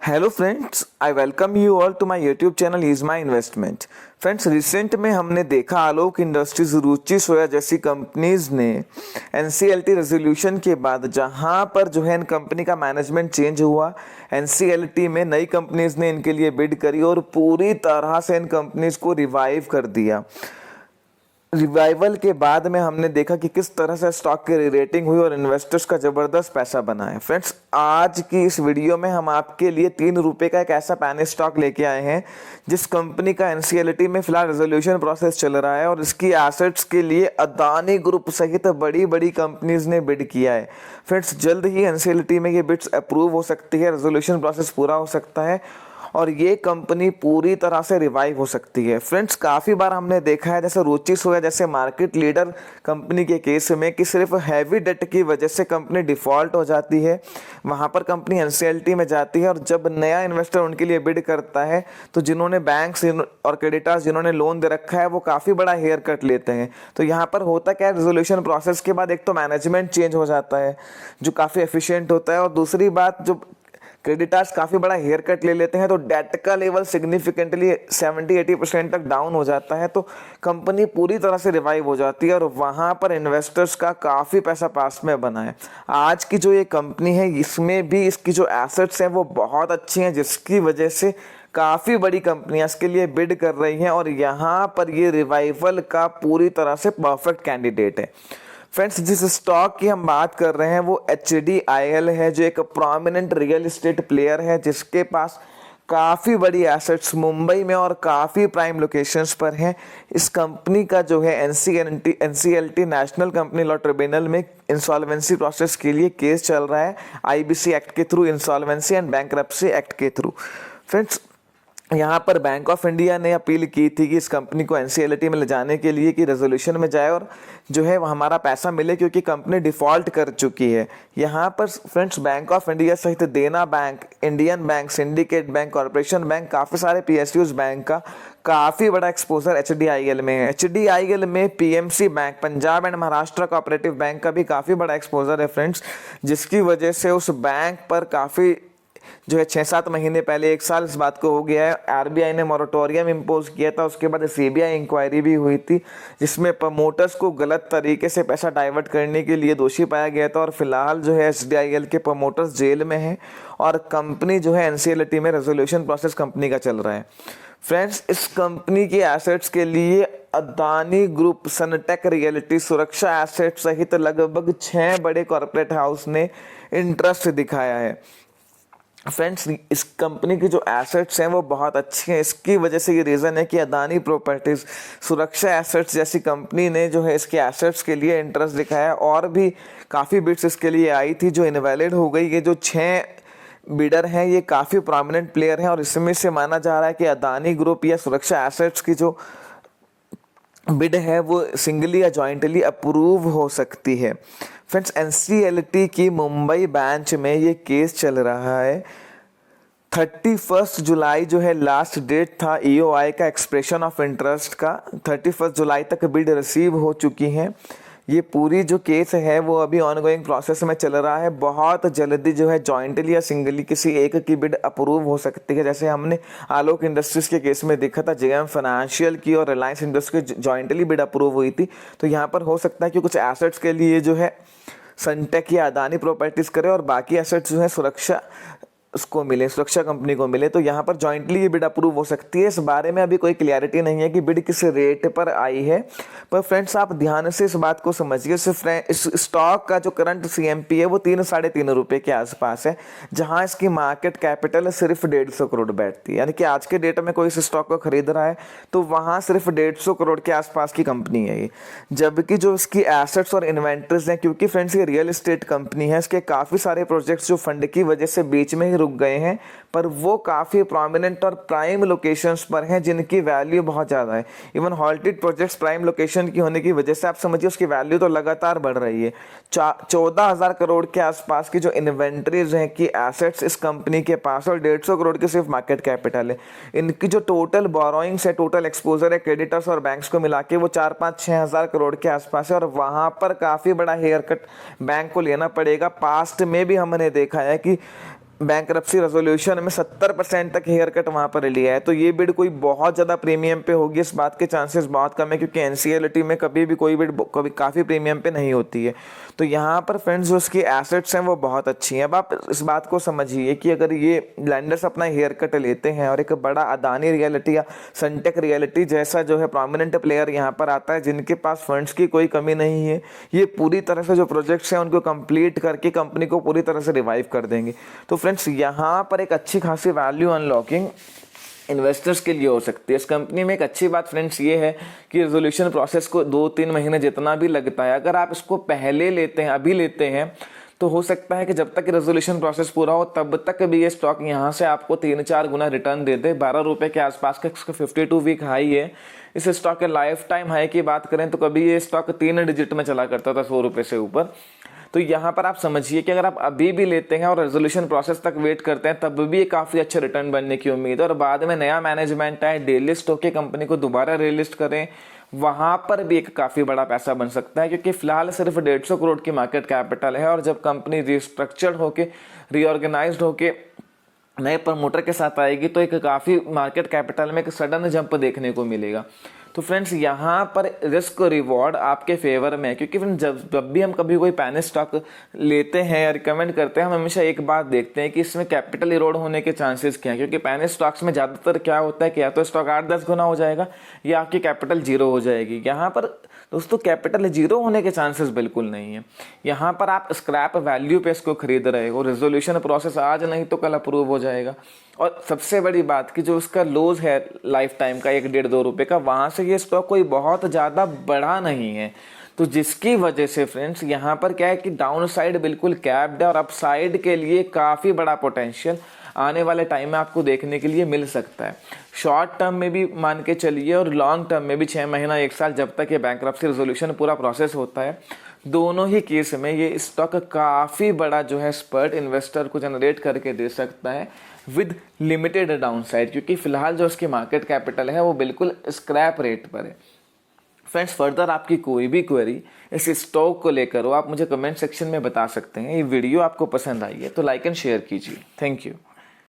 Hello friends, I welcome you all to my YouTube channel is my investment. Friends, recent में हमने देखा आलोक industries, रुचि सोया जैसी companies ने NCLT resolution के बाद जहां पर जो है इन कंपनी का मैनेजमेंट चेंज हुआ, एनसीएलटी में नई कंपनीज ने इनके लिए बिड करी और पूरी तरह से इन कंपनीज को रिवाइव कर दिया। रिवाइवल के बाद में हमने देखा कि किस तरह से स्टॉक की रेटिंग हुई और इन्वेस्टर्स का जबरदस्त पैसा बना है। फ्रेंड्स, आज की इस वीडियो में हम आपके लिए 3 रुपए का एक ऐसा पैनी स्टॉक लेके आए हैं जिस कंपनी का एनसीएलटी में फिलहाल रेजोल्यूशन प्रोसेस चल रहा है और इसकी एसेट्स के लिए अदानी ग्रुप सहित बड़ी बड़ी कंपनीज ने बिड किया है। फ्रेंड्स, जल्द ही एनसीएलटी में ये बिड्स अप्रूव हो सकती है, रेजोल्यूशन प्रोसेस पूरा हो सकता है और ये कंपनी पूरी तरह से रिवाइव हो सकती है। फ्रेंड्स, काफ़ी बार हमने देखा है जैसे रुचि सोया जैसे मार्केट लीडर कंपनी के केस में कि सिर्फ हैवी डेट की वजह से कंपनी डिफ़ॉल्ट हो जाती है, वहाँ पर कंपनी एनसीएलटी में जाती है और जब नया इन्वेस्टर उनके लिए बिड करता है तो जिन्होंने बैंक्स और क्रेडिटर्स जिन्होंने लोन दे रखा है वो काफ़ी बड़ा हेयर कट लेते हैं। तो यहाँ पर होता क्या है, रेजोल्यूशन प्रोसेस के बाद एक तो मैनेजमेंट चेंज हो जाता है जो काफ़ी एफिशिएंट होता है और दूसरी बात, जो क्रेडिटर्स काफ़ी बड़ा हेयर कट ले लेते हैं तो डेट का लेवल सिग्निफिकेंटली 70-80% तक डाउन हो जाता है, तो कंपनी पूरी तरह से रिवाइव हो जाती है और वहाँ पर इन्वेस्टर्स का काफ़ी पैसा पास में बना है। आज की जो ये कंपनी है इसमें भी इसकी जो एसेट्स हैं वो बहुत अच्छी हैं, जिसकी वजह से काफ़ी बड़ी कंपनियां इसके लिए बिड कर रही हैं और यहाँ पर ये रिवाइवल का पूरी तरह से परफेक्ट कैंडिडेट है। फ्रेंड्स, जिस स्टॉक की हम बात कर रहे हैं वो HDIL है, जो एक प्रोमिनेंट रियल एस्टेट प्लेयर है जिसके पास काफ़ी बड़ी एसेट्स मुंबई में और काफ़ी प्राइम लोकेशंस पर हैं। इस कंपनी का जो है NCLT national company law tribunal में इंसॉल्वेंसी प्रोसेस के लिए केस चल रहा है, IBC एक्ट के through, insolvency and bankruptcy act के थ्रू। फ्रेंड्स, यहाँ पर बैंक ऑफ इंडिया ने अपील की थी कि इस कंपनी को एनसीएलटी में ले जाने के लिए कि रेजोल्यूशन में जाए और जो है हमारा पैसा मिले, क्योंकि कंपनी डिफ़ॉल्ट कर चुकी है। यहाँ पर फ्रेंड्स, बैंक ऑफ इंडिया सहित देना bank, Indian bank, syndicate bank, corporation bank, काफ़ी सारे PSUs बैंक का काफ़ी बड़ा एक्सपोजर HDIL में है। HDIL में PMC bank, Punjab and Maharashtra cooperative bank का भी काफ़ी बड़ा एक्सपोजर है फ्रेंड्स, जिसकी वजह से उस बैंक पर काफ़ी जो है 6-7 महीने पहले, 1 साल इस बात को हो गया है, RBI ने मॉरेटोरियम इम्पोज किया था। उसके बाद CBI इंक्वायरी भी हुई थी जिसमें प्रमोटर्स को गलत तरीके से पैसा डाइवर्ट करने के लिए दोषी पाया गया था और फिलहाल जो है HDIL के प्रमोटर्स जेल में हैं और कंपनी जो है एनसीएलटी में रेजोल्यूशन प्रोसेस कंपनी का चल रहा है। फ्रेंड्स, इस कंपनी के एसेट्स के लिए अदानी ग्रुप, सनटेक रियलिटी, सुरक्षा एसेट सहित लगभग 6 बड़े कॉर्पोरेट हाउस ने इंटरेस्ट दिखाया है। फ्रेंड्स, इस कंपनी की जो एसेट्स हैं वो बहुत अच्छी हैं। इसकी वजह से ये रीज़न है कि अदानी प्रॉपर्टीज़, सुरक्षा एसेट्स जैसी कंपनी ने जो है इसके एसेट्स के लिए इंटरेस्ट दिखाया और भी काफ़ी बिड्स इसके लिए आई थी जो इनवैलिड हो गई। ये जो 6 बिडर हैं ये काफ़ी प्रोमिनेंट प्लेयर हैं और इसमें से माना जा रहा है कि अदानी ग्रुप या सुरक्षा एसेट्स की जो बिड है वो सिंगली या जॉइंटली अप्रूव हो सकती है। फ्रेंड्स, एनसीएलटी की मुंबई बेंच में ये केस चल रहा है। 31 जुलाई जो है लास्ट डेट था EOI का एक्सप्रेशन ऑफ इंटरेस्ट का। 31 जुलाई तक बिड रिसीव हो चुकी हैं। ये पूरी जो केस है वो अभी ऑनगोइंग प्रोसेस में चल रहा है। बहुत जल्दी जो है जॉइंटली या सिंगली किसी एक की बिड अप्रूव हो सकती है, जैसे हमने आलोक इंडस्ट्रीज के केस में देखा था, JM फाइनेंशियल की और रिलायंस इंडस्ट्री की जॉइंटली बिड अप्रूव हुई थी। तो यहाँ पर हो सकता है कि कुछ एसेट्स के लिए जो है सनटेक या अदानी प्रॉपर्टीज करे और बाकी एसेट्स जो है सुरक्षा उसको मिले, सुरक्षा कंपनी को मिले, तो यहाँ पर जॉइंटली ये बिड अप्रूव हो सकती है। इस बारे में अभी कोई क्लियरिटी नहीं है कि बिड किस रेट पर आई है, पर फ्रेंड्स आप ध्यान से इस बात को समझिए। इस स्टॉक का जो करंट CMP है वो 3-3.5 रुपये के आसपास है, जहाँ इसकी मार्केट कैपिटल सिर्फ 150 करोड़ बैठती है। यानी कि आज के डेट में कोई इस स्टॉक को खरीद रहा है तो वहाँ सिर्फ 150 करोड़ के आसपास की कंपनी है ये, जबकि जो इसकी एसेट्स और इन्वेंटरीज हैं, क्योंकि फ्रेंड्स ये रियल एस्टेट कंपनी है, इसके काफ़ी सारे प्रोजेक्ट्स जो फंड की वजह से बीच में ही रुक गए हैं, पर वो काफ़ी प्रोमिनेंट और प्राइम लोकेशंस पर हैं जिनकी वैल्यू बहुत ज़्यादा है। Even halted projects prime location की होने की वजह से आप समझिए उसकी वैल्यू तो लगातार बढ़ रही है। 14,000 करोड़ के आसपास की जो इन्वेंट्रीज हैं की एसेट्स इस कंपनी के पास और 150 करोड़ की सिर्फ मार्केट कैपिटल है। इनकी जो टोटल बोरोइंग्स है, टोटल एक्सपोजर है क्रेडिटर्स और बैंक्स को मिला के वो 4-5-6 हज़ार करोड़ के आसपास है और वहाँ पर काफ़ी बड़ा हेयर कट बैंक को लेना पड़ेगा। पास्ट में भी हमने देखा है कि बैंकरप्सी रेजोल्यूशन में 70% तक हेयर कट वहाँ पर लिया है। तो ये बिड कोई बहुत ज़्यादा प्रीमियम पे होगी, इस बात के चांसेस बहुत कम है, क्योंकि एनसीएलटी में कभी भी कोई बिड कभी काफ़ी प्रीमियम पे नहीं होती है। तो यहाँ पर फ्रेंड्स जो उसकी एसेट्स हैं वो बहुत अच्छी हैं। अब आप इस बात को समझिए कि अगर ये लैंडर्स अपना हेयर कट लेते हैं और एक बड़ा अदानी रियलिटी या सनटेक रियलिटी जैसा जो है प्रोमिनेंट प्लेयर यहाँ पर आता है, जिनके पास फंड्स की कोई कमी नहीं है, ये पूरी तरह से जो प्रोजेक्ट्स हैं उनको कंप्लीट करके कंपनी को पूरी तरह से रिवाइव कर देंगे। तो फ्रेंड्स यहाँ पर एक अच्छी खासी वैल्यू अनलॉकिंग इन्वेस्टर्स के लिए हो सकती है। इस कंपनी में एक अच्छी बात फ्रेंड्स ये है कि रेजोल्यूशन प्रोसेस को 2-3 महीने जितना भी लगता है, अगर आप इसको पहले लेते हैं, अभी लेते हैं, तो हो सकता है कि जब तक रेजोल्यूशन प्रोसेस पूरा हो तब तक भी ये स्टॉक यहाँ से आपको 3-4 गुना रिटर्न दे दे। 12 रुपये के आसपास का इसका 52 वीक हाई है। इस स्टॉक के लाइफ टाइम हाई की बात करें तो कभी ये स्टॉक 3 डिजिट में चला करता था 100 रुपये से ऊपर। तो यहाँ पर आप समझिए कि अगर आप अभी भी लेते हैं और रेजोल्यूशन प्रोसेस तक वेट करते हैं तब भी काफ़ी अच्छे रिटर्न बनने की उम्मीद है। और बाद में नया मैनेजमेंट आए, डेलिस्ट होकर कंपनी को दोबारा रेलिस्ट करें, वहाँ पर भी एक काफ़ी बड़ा पैसा बन सकता है, क्योंकि फिलहाल सिर्फ 150 करोड़ की मार्केट कैपिटल है। और जब कंपनी रिस्ट्रक्चर्ड होके, रीऑर्गेनाइज्ड होके नए प्रमोटर के साथ आएगी तो एक काफ़ी मार्केट कैपिटल में एक सडन जंप देखने को मिलेगा। तो फ्रेंड्स यहाँ पर रिस्क रिवॉर्ड आपके फेवर में है, क्योंकि फ्रेंड्स जब भी हम कभी कोई पैन स्टॉक लेते हैं या रिकमेंड करते हैं, हम हमेशा एक बात देखते हैं कि इसमें कैपिटल इरोड होने के चांसेस क्या है। क्योंकि पैन स्टॉक्स में ज़्यादातर क्या होता है कि या तो स्टॉक 8-10 गुना हो जाएगा या आपकी कैपिटल जीरो हो जाएगी। यहाँ पर दोस्तों कैपिटल जीरो होने के चांसेस बिल्कुल नहीं है। यहाँ पर आप स्क्रैप वैल्यू पे इसको खरीद रहे हो, रेजोल्यूशन प्रोसेस आज नहीं तो कल अप्रूव हो जाएगा। और सबसे बड़ी बात कि जो उसका लोज है लाइफ टाइम का 1-1.5-2 रुपये का, वहाँ से ये स्टॉक कोई बहुत ज़्यादा बढ़ा नहीं है। तो जिसकी वजह से फ्रेंड्स यहाँ पर क्या है कि डाउन साइड बिल्कुल कैप्ड है और अपसाइड के लिए काफ़ी बड़ा पोटेंशियल आने वाले टाइम में आपको देखने के लिए मिल सकता है। शॉर्ट टर्म में भी मान के चलिए और लॉन्ग टर्म में भी 6 महीना 1 साल, जब तक ये बैंकरप्सी रेजोल्यूशन पूरा प्रोसेस होता है, दोनों ही केस में ये स्टॉक काफ़ी बड़ा जो है स्पर्ट इन्वेस्टर को जनरेट करके दे सकता है विद लिमिटेड डाउनसाइड, क्योंकि फिलहाल जो उसकी मार्केट कैपिटल है वो बिल्कुल स्क्रैप रेट पर है। फ्रेंड्स फर्दर आपकी कोई भी क्वेरी इस स्टॉक को लेकर हो, आप मुझे कमेंट सेक्शन में बता सकते हैं। ये वीडियो आपको पसंद आई है तो लाइक एंड शेयर कीजिए। Thank you.